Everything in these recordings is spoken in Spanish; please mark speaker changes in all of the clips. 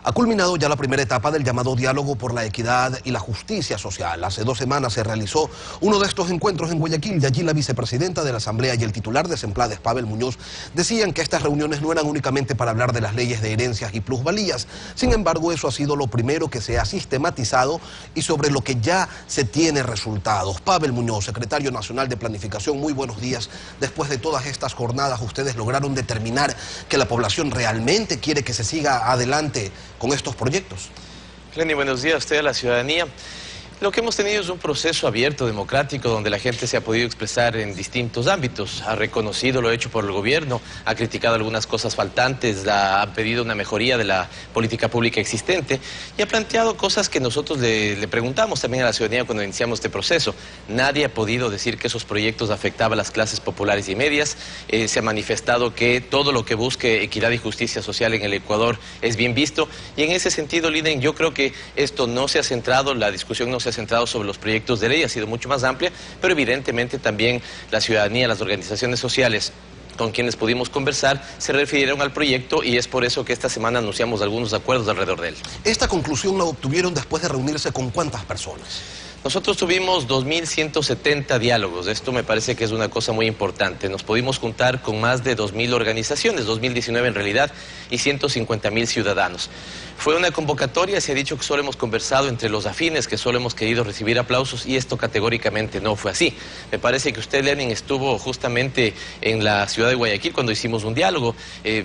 Speaker 1: Ha culminado ya la primera etapa del llamado diálogo por la equidad y la justicia social. Hace 2 semanas se realizó uno de estos encuentros en Guayaquil y allí la vicepresidenta de la Asamblea y el titular de Semplades, Pavel Muñoz, decían que estas reuniones no eran únicamente para hablar de las leyes de herencias y plusvalías. Sin embargo, eso ha sido lo primero que se ha sistematizado y sobre lo que ya se tiene resultados. Pavel Muñoz, secretario nacional de Planificación, muy buenos días. Después de todas estas jornadas, ustedes lograron determinar que la población realmente quiere que se siga adelante con estos proyectos.
Speaker 2: Lenny, buenos días a usted, a la ciudadanía. Lo que hemos tenido es un proceso abierto, democrático, donde la gente se ha podido expresar en distintos ámbitos. Ha reconocido lo hecho por el gobierno, ha criticado algunas cosas faltantes, ha pedido una mejoría de la política pública existente y ha planteado cosas que nosotros le preguntamos también a la ciudadanía cuando iniciamos este proceso. Nadie ha podido decir que esos proyectos afectaban a las clases populares y medias. Se ha manifestado que todo lo que busque equidad y justicia social en el Ecuador es bien visto. Y en ese sentido, Liden, yo creo que esto no se ha centrado, la discusión no se ha centrado sobre los proyectos de ley, ha sido mucho más amplia, pero evidentemente también la ciudadanía, las organizaciones sociales con quienes pudimos conversar, se refirieron al proyecto y es por eso que esta semana anunciamos algunos acuerdos alrededor de él.
Speaker 1: ¿Esta conclusión la obtuvieron después de reunirse con cuántas personas?
Speaker 2: Nosotros tuvimos 2.170 diálogos, esto me parece que es una cosa muy importante. Nos pudimos juntar con más de 2.000 organizaciones, 2019 en realidad, y 150.000 ciudadanos. Fue una convocatoria, se ha dicho que solo hemos conversado entre los afines, que solo hemos querido recibir aplausos y esto categóricamente no fue así. Me parece que usted, Lenin, estuvo justamente en la ciudad de Guayaquil cuando hicimos un diálogo.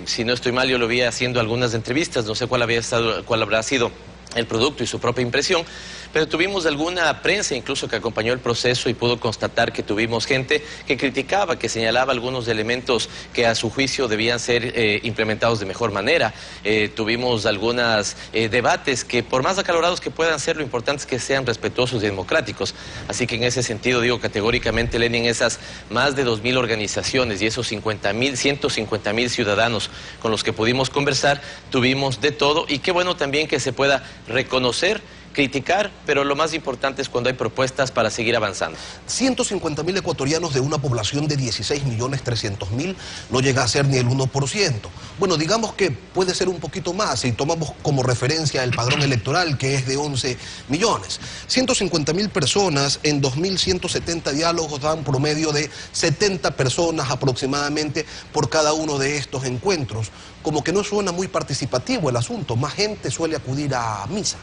Speaker 2: Si no estoy mal, yo lo vi haciendo algunas entrevistas, no sé cuál habrá sido el producto y su propia impresión, pero tuvimos alguna prensa incluso que acompañó el proceso y pudo constatar que tuvimos gente que criticaba, que señalaba algunos elementos que a su juicio debían ser implementados de mejor manera. Tuvimos algunos debates que por más acalorados que puedan ser, lo importante es que sean respetuosos y democráticos. Así que en ese sentido digo categóricamente, Lenin, esas más de 2.000 organizaciones y esos 150.000 ciudadanos con los que pudimos conversar, tuvimos de todo y qué bueno también que se pueda reconocer, criticar, pero lo más importante es cuando hay propuestas para seguir avanzando.
Speaker 1: 150.000 ecuatorianos de una población de 16.300.000 no llega a ser ni el 1%. Bueno, digamos que puede ser un poquito más si tomamos como referencia el padrón electoral, que es de 11 millones. 150.000 personas en 2.170 diálogos dan promedio de 70 personas aproximadamente por cada uno de estos encuentros. Como que no suena muy participativo el asunto, más gente suele acudir a misa.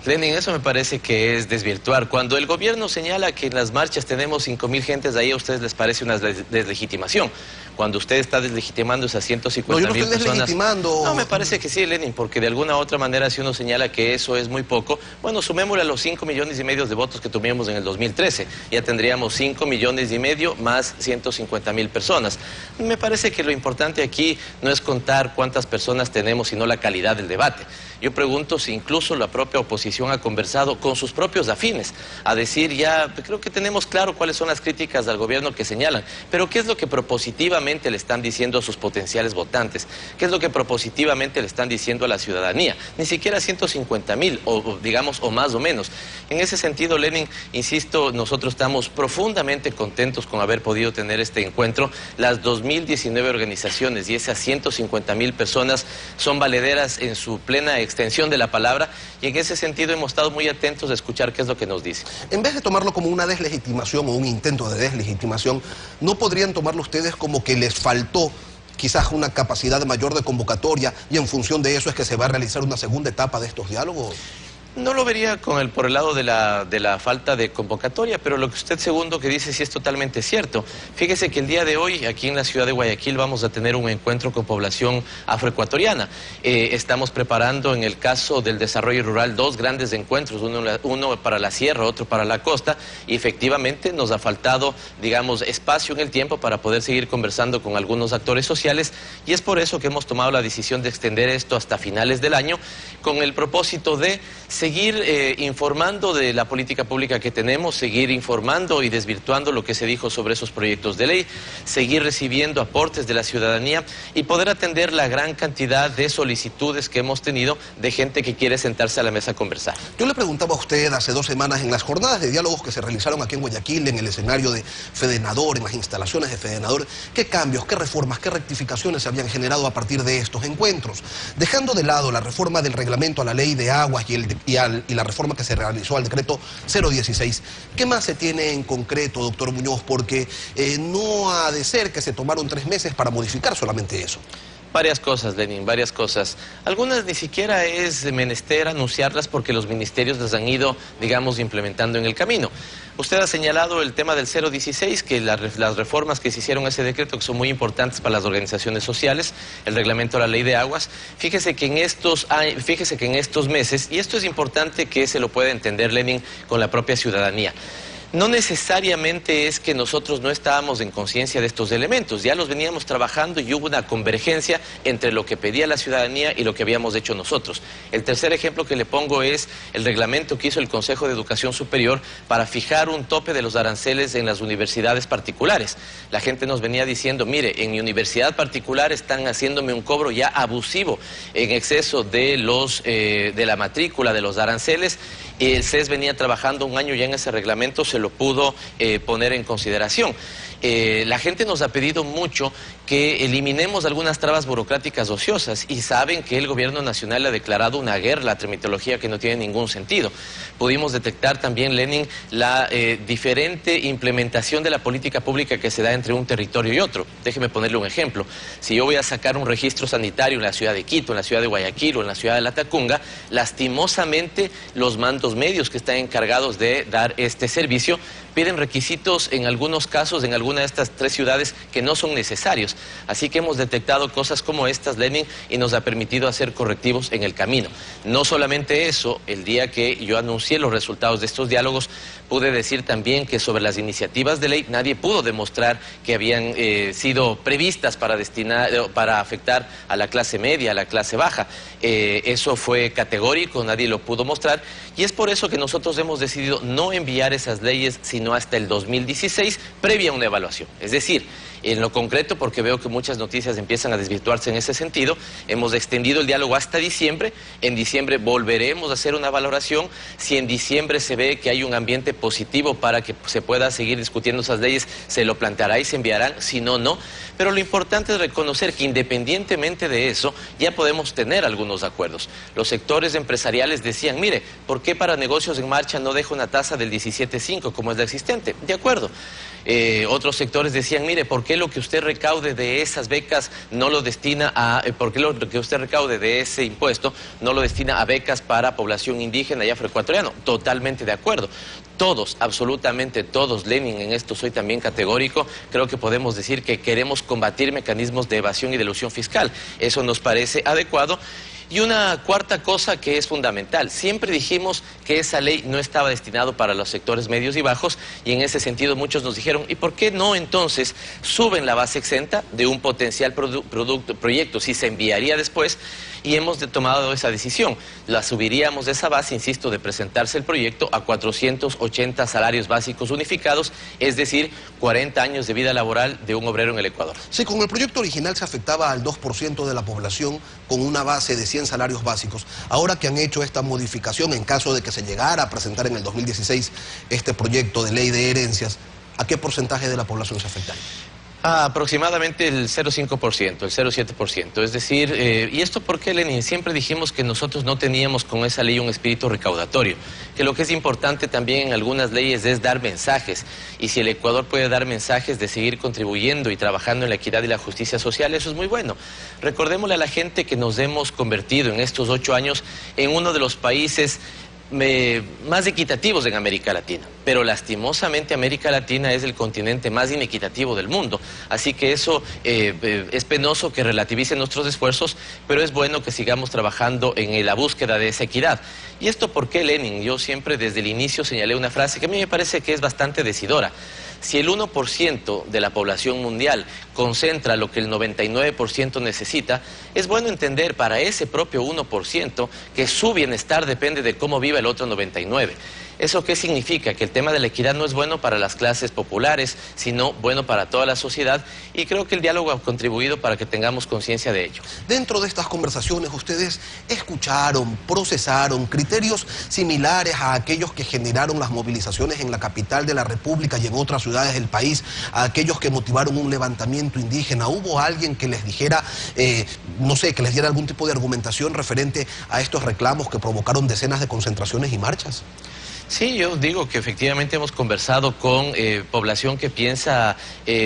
Speaker 2: Lenin, eso me parece que es desvirtuar. Cuando el gobierno señala que en las marchas tenemos 5.000 gentes, ahí a ustedes les parece una deslegitimación. Cuando usted está deslegitimando esas 150.000 personas...
Speaker 1: No, yo no estoy deslegitimando...
Speaker 2: No, me parece que sí, Lenin, porque de alguna u otra manera si uno señala que eso es muy poco, bueno, sumémosle a los 5,5 millones de votos que tuvimos en el 2013. Ya tendríamos 5,5 millones más 150.000 personas. Me parece que lo importante aquí no es contar cuántas personas tenemos, sino la calidad del debate. Yo pregunto si incluso la propia oposición ha conversado con sus propios afines, a decir ya, creo que tenemos claro cuáles son las críticas al gobierno que señalan, pero ¿qué es lo que propositivamente le están diciendo a sus potenciales votantes? ¿Qué es lo que propositivamente le están diciendo a la ciudadanía? Ni siquiera 150.000, o digamos, o más o menos. En ese sentido, Lenin, insisto, nosotros estamos profundamente contentos con haber podido tener este encuentro. Las 2.019 organizaciones y esas 150.000 personas son valederas en su plena extensión de la palabra y en ese sentido hemos estado muy atentos a escuchar qué es lo que nos dice.
Speaker 1: En vez de tomarlo como una deslegitimación o un intento de deslegitimación, ¿no podrían tomarlo ustedes como que les faltó quizás una capacidad mayor de convocatoria y en función de eso es que se va a realizar una segunda etapa de estos diálogos?
Speaker 2: No lo vería por el lado de la falta de convocatoria, pero lo que usted segundo que dice sí es totalmente cierto. Fíjese que el día de hoy aquí en la ciudad de Guayaquil vamos a tener un encuentro con población afroecuatoriana. Estamos preparando en el caso del desarrollo rural 2 grandes encuentros, uno para la sierra, otro para la costa, y efectivamente nos ha faltado, digamos, espacio en el tiempo para poder seguir conversando con algunos actores sociales y es por eso que hemos tomado la decisión de extender esto hasta finales del año con el propósito de seguir informando de la política pública que tenemos, seguir informando y desvirtuando lo que se dijo sobre esos proyectos de ley, seguir recibiendo aportes de la ciudadanía y poder atender la gran cantidad de solicitudes que hemos tenido de gente que quiere sentarse a la mesa a conversar.
Speaker 1: Yo le preguntaba a usted hace 2 semanas en las jornadas de diálogos que se realizaron aquí en Guayaquil, en el escenario de Fedenador, en las instalaciones de Fedenador, qué cambios, qué reformas, qué rectificaciones se habían generado a partir de estos encuentros. Dejando de lado la reforma del reglamento a la ley de aguas y la reforma que se realizó al decreto 016, ¿qué más se tiene en concreto, doctor Muñoz? Porque no ha de ser que se tomaron 3 meses para modificar solamente eso.
Speaker 2: Varias cosas, Lenin, varias cosas. Algunas ni siquiera es menester anunciarlas porque los ministerios las han ido, digamos, implementando en el camino. Usted ha señalado el tema del 016, que las reformas que se hicieron a ese decreto, que son muy importantes para las organizaciones sociales, el reglamento a la ley de aguas. Fíjese que en estos meses, y esto es importante que se lo pueda entender, Lenin, con la propia ciudadanía. No necesariamente es que nosotros no estábamos en conciencia de estos elementos, ya los veníamos trabajando y hubo una convergencia entre lo que pedía la ciudadanía y lo que habíamos hecho nosotros. El tercer ejemplo que le pongo es el reglamento que hizo el Consejo de Educación Superior para fijar un tope de los aranceles en las universidades particulares. La gente nos venía diciendo, mire, en mi universidad particular están haciéndome un cobro ya abusivo en exceso de la matrícula de los aranceles. El CES venía trabajando 1 año ya en ese reglamento, se lo pudo poner en consideración. La gente nos ha pedido mucho que eliminemos algunas trabas burocráticas ociosas y saben que el gobierno nacional ha declarado una guerra a la tramitología que no tiene ningún sentido. Pudimos detectar también, Lenin, la diferente implementación de la política pública que se da entre un territorio y otro. Déjeme ponerle un ejemplo. Si yo voy a sacar un registro sanitario en la ciudad de Quito, en la ciudad de Guayaquil o en la ciudad de Latacunga, lastimosamente los mandos medios que están encargados de dar este servicio piden requisitos en algunos casos, en alguna de estas 3 ciudades que no son necesarios. Así que hemos detectado cosas como estas, Lenin, y nos ha permitido hacer correctivos en el camino. No solamente eso, el día que yo anuncié los resultados de estos diálogos, pude decir también que sobre las iniciativas de ley nadie pudo demostrar que habían sido previstas para afectar a la clase media, a la clase baja. Eso fue categórico, nadie lo pudo mostrar, y es por eso que nosotros hemos decidido no enviar esas leyes sino hasta el 2016, previa a una evaluación. Es decir, en lo concreto, porque veo que muchas noticias empiezan a desvirtuarse en ese sentido, hemos extendido el diálogo hasta diciembre. En diciembre volveremos a hacer una valoración. Si en diciembre se ve que hay un ambiente positivo para que se pueda seguir discutiendo esas leyes, se lo planteará y se enviarán, si no, no. Pero lo importante es reconocer que independientemente de eso, ya podemos tener algunos acuerdos. Los sectores empresariales decían, mire, ¿por qué para negocios en marcha no deja una tasa del 17.5 como es la existente? De acuerdo. Otros sectores decían, mire, ¿por qué lo que usted recaude de esas becas no lo destina a, por qué lo que usted recaude de ese impuesto no lo destina a becas para población indígena y afroecuatoriano? Totalmente de acuerdo. Todos, absolutamente todos, Lenin, en esto soy también categórico, creo que podemos decir que queremos combatir mecanismos de evasión y de elusión fiscal. Eso nos parece adecuado. Y una cuarta cosa que es fundamental, siempre dijimos que esa ley no estaba destinada para los sectores medios y bajos, y en ese sentido muchos nos dijeron, ¿y por qué no entonces suben la base exenta de un potencial proyecto si se enviaría después? Y hemos tomado esa decisión, la subiríamos de esa base, insisto, de presentarse el proyecto a 480 salarios básicos unificados, es decir, 40 años de vida laboral de un obrero en el Ecuador.
Speaker 1: Sí, con el proyecto original se afectaba al 2% de la población con una base de 100 salarios básicos. Ahora que han hecho esta modificación, en caso de que se llegara a presentar en el 2016 este proyecto de ley de herencias, ¿a qué porcentaje de la población se afectaría?
Speaker 2: Aproximadamente el 0,5%, el 0,7%. Es decir, ¿y esto por qué, Lenin? Siempre dijimos que nosotros no teníamos con esa ley un espíritu recaudatorio, que lo que es importante también en algunas leyes es dar mensajes, y si el Ecuador puede dar mensajes de seguir contribuyendo y trabajando en la equidad y la justicia social, eso es muy bueno. Recordémosle a la gente que nos hemos convertido en estos 8 años en uno de los países más equitativos en América Latina, pero lastimosamente América Latina es el continente más inequitativo del mundo, así que eso es penoso que relativice nuestros esfuerzos, pero es bueno que sigamos trabajando en la búsqueda de esa equidad. ¿Y esto por qué, Lenin? Yo siempre desde el inicio señalé una frase que a mí me parece que es bastante decidora. Si el 1% de la población mundial concentra lo que el 99% necesita, es bueno entender para ese propio 1% que su bienestar depende de cómo viva el otro 99%. ¿Eso qué significa? Que el tema de la equidad no es bueno para las clases populares, sino bueno para toda la sociedad, y creo que el diálogo ha contribuido para que tengamos conciencia de ello.
Speaker 1: Dentro de estas conversaciones, ¿ustedes escucharon, procesaron criterios similares a aquellos que generaron las movilizaciones en la capital de la República y en otras ciudades del país, a aquellos que motivaron un levantamiento indígena? ¿Hubo alguien que les dijera, no sé, que les diera algún tipo de argumentación referente a estos reclamos que provocaron decenas de concentraciones y marchas?
Speaker 2: Sí, yo digo que efectivamente hemos conversado con población que piensa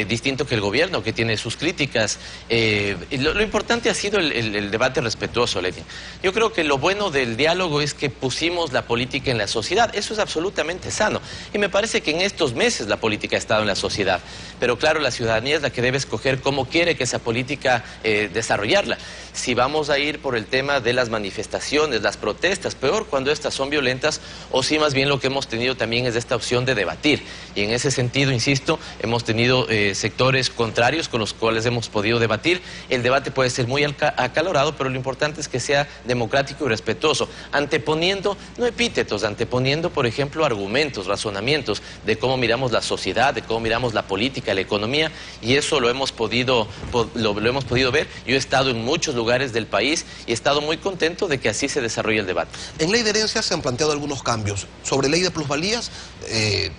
Speaker 2: distinto que el gobierno, que tiene sus críticas. Lo importante ha sido el debate respetuoso, Lenin. Yo creo que lo bueno del diálogo es que pusimos la política en la sociedad. Eso es absolutamente sano. Y me parece que en estos meses la política ha estado en la sociedad. Pero claro, la ciudadanía es la que debe escoger cómo quiere que esa política desarrollarla. Si vamos a ir por el tema de las manifestaciones, las protestas, peor cuando estas son violentas, o si más bien lo que hemos tenido también es esta opción de debatir. Y en ese sentido, insisto, hemos tenido sectores contrarios con los cuales hemos podido debatir. El debate puede ser muy acalorado, pero lo importante es que sea democrático y respetuoso, anteponiendo, no epítetos, anteponiendo, por ejemplo, argumentos, razonamientos de cómo miramos la sociedad, de cómo miramos la política, la economía, y eso lo hemos podido ver. Yo he estado en muchos lugares del país y he estado muy contento de que así se desarrolle el debate.
Speaker 1: En ley de herencias se han planteado algunos cambios. ¿Sobre ley de plusvalías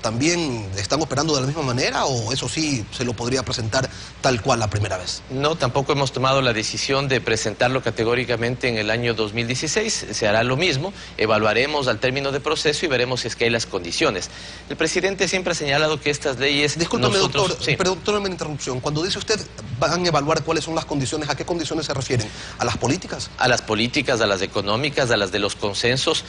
Speaker 1: también están operando de la misma manera, o eso sí se lo podría presentar tal cual la primera vez?
Speaker 2: No, tampoco hemos tomado la decisión de presentarlo categóricamente en el año 2016. Se hará lo mismo, evaluaremos al término de proceso y veremos si es que hay las condiciones. El presidente siempre ha señalado que estas leyes...
Speaker 1: Discúlpeme, doctor, sí. Perdóneme la interrupción. Cuando dice usted van a evaluar cuáles son las condiciones, ¿a qué condiciones se refieren? ¿A las políticas?
Speaker 2: A las políticas, a las económicas, a las de los consensos.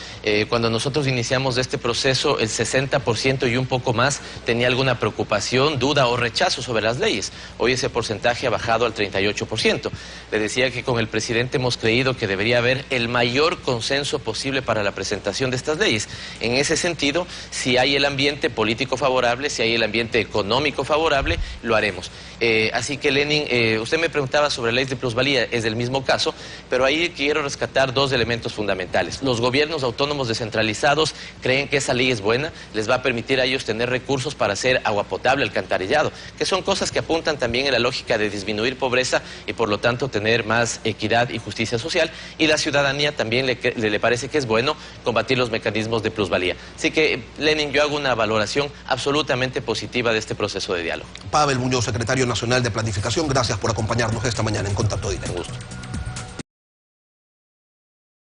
Speaker 2: Cuando nosotros iniciamos este proceso, el 60% y un poco más tenía alguna preocupación, duda o rechazo sobre las leyes. Hoy ese porcentaje ha bajado al 38%. Le decía que con el presidente hemos creído que debería haber el mayor consenso posible para la presentación de estas leyes. En ese sentido, si hay el ambiente político favorable, si hay el ambiente económico favorable, lo haremos. Así que, Lenin, usted me preguntaba sobre leyes de plusvalía, es del mismo caso, pero ahí quiero rescatar dos elementos fundamentales. Los gobiernos autónomos descentralizados creen que esa ley es buena, les va a permitir a ellos tener recursos para hacer agua potable, alcantarillado, que son cosas que apuntan también en la lógica de disminuir pobreza y por lo tanto tener más equidad y justicia social, y la ciudadanía también le parece que es bueno combatir los mecanismos de plusvalía. Así que, Lenin, yo hago una valoración absolutamente positiva de este proceso de diálogo.
Speaker 1: Pavel Muñoz, secretario nacional de Planificación, gracias por acompañarnos esta mañana en Contacto Directo.
Speaker 2: Un gusto.